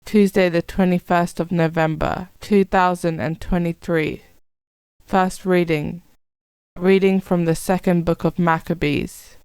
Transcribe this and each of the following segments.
Tuesday the 21st of November, 2023. First reading. Reading from the second book of Maccabees.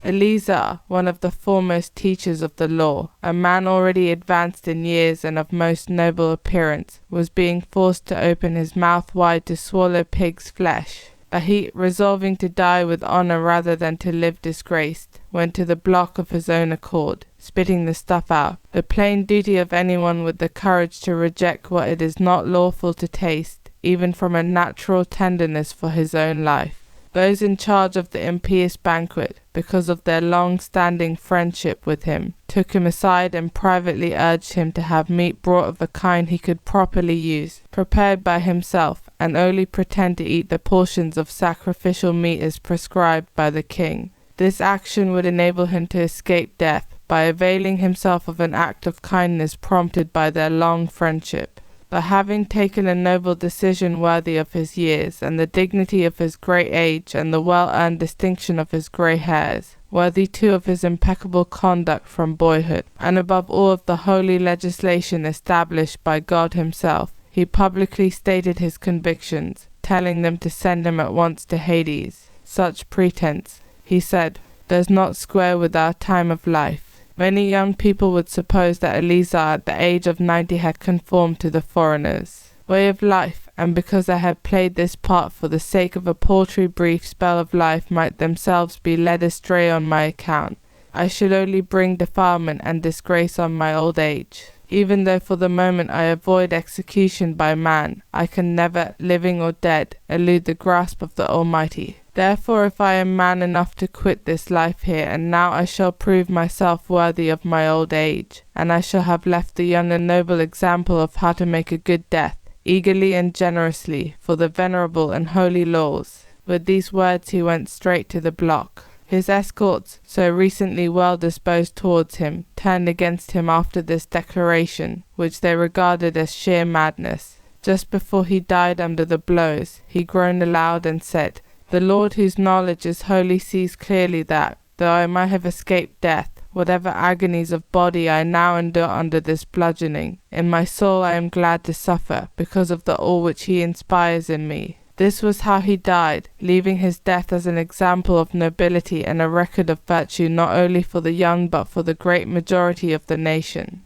Eleazar, one of the foremost teachers of the law, a man already advanced in years and of most noble appearance, was being forced to open his mouth wide to swallow pig's flesh. But he, resolving to die with honor rather than to live disgraced, went to the block of his own accord, spitting the stuff out, the plain duty of anyone with the courage to reject what it is not lawful to taste, even from a natural tenderness for his own life. Those in charge of the impious banquet, because of their long-standing friendship with him, took him aside and privately urged him to have meat brought of a kind he could properly use, prepared by himself, and only pretend to eat the portions of sacrificial meat as prescribed by the king. This action would enable him to escape death, by availing himself of an act of kindness prompted by their long friendship. But having taken a noble decision worthy of his years, and the dignity of his great age, and the well-earned distinction of his grey hairs, worthy too of his impeccable conduct from boyhood, and above all of the holy legislation established by God himself, he publicly stated his convictions, telling them to send him at once to Hades. Such pretence, he said, does not square with our time of life. Many young people would suppose that Eleazar at the age of 90 had conformed to the foreigner's way of life, and because I had played this part for the sake of a paltry brief spell of life might themselves be led astray on my account. I should only bring defilement and disgrace on my old age. Even though for the moment I avoid execution by man, I can never, living or dead, elude the grasp of the Almighty. Therefore, if I am man enough to quit this life here, and now I shall prove myself worthy of my old age, and I shall have left the young a noble example of how to make a good death, eagerly and generously, for the venerable and holy laws. With these words he went straight to the block. His escorts, so recently well disposed towards him, turned against him after this declaration, which they regarded as sheer madness. Just before he died under the blows, he groaned aloud and said, "The Lord whose knowledge is holy sees clearly that, though I might have escaped death, whatever agonies of body I now endure under this bludgeoning, in my soul I am glad to suffer, because of the awe which he inspires in me." This was how he died, leaving his death as an example of nobility and a record of virtue not only for the young but for the great majority of the nation.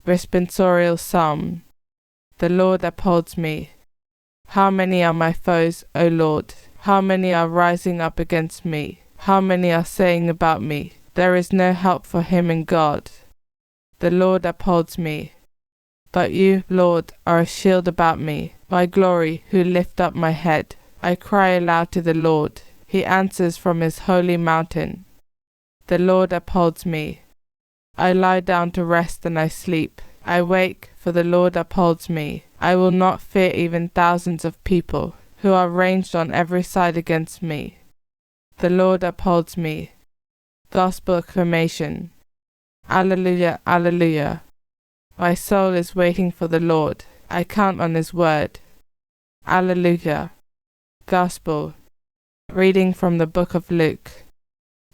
Responsorial Psalm. The Lord upholds me. How many are my foes, O Lord? How many are rising up against me? How many are saying about me, "There is no help for him in God"? The Lord upholds me. But you, Lord, are a shield about me, my glory, who lift up my head. I cry aloud to the Lord. He answers from his holy mountain. The Lord upholds me. I lie down to rest and I sleep. I wake, for the Lord upholds me. I will not fear even thousands of people, who are ranged on every side against me. The Lord upholds me. Gospel acclamation. Alleluia, alleluia. My soul is waiting for the Lord. I count on his word. Alleluia. Gospel. Reading from the book of Luke.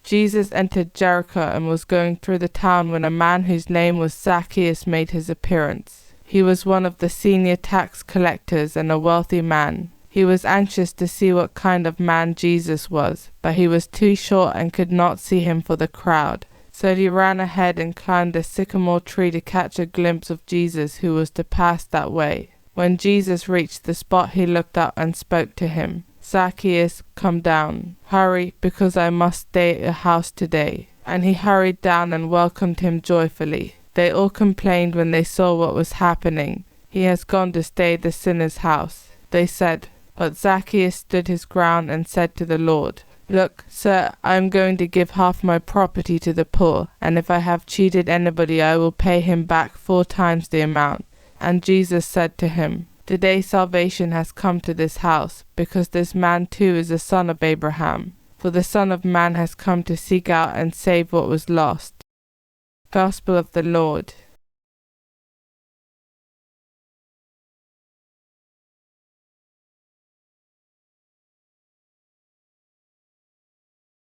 Jesus entered Jericho and was going through the town when a man whose name was Zacchaeus made his appearance. He was one of the senior tax collectors and a wealthy man. He was anxious to see what kind of man Jesus was, but he was too short and could not see him for the crowd. So he ran ahead and climbed a sycamore tree to catch a glimpse of Jesus who was to pass that way. When Jesus reached the spot he looked up and spoke to him. "Zacchaeus, come down. Hurry, because I must stay at your house today." And he hurried down and welcomed him joyfully. They all complained when they saw what was happening. "He has gone to stay at the sinner's house," they said. But Zacchaeus stood his ground and said to the Lord, "Look, sir, I am going to give half my property to the poor, and if I have cheated anybody I will pay him back 4 times the amount." And Jesus said to him, "Today salvation has come to this house, because this man too is a son of Abraham. For the Son of Man has come to seek out and save what was lost." Gospel of the Lord.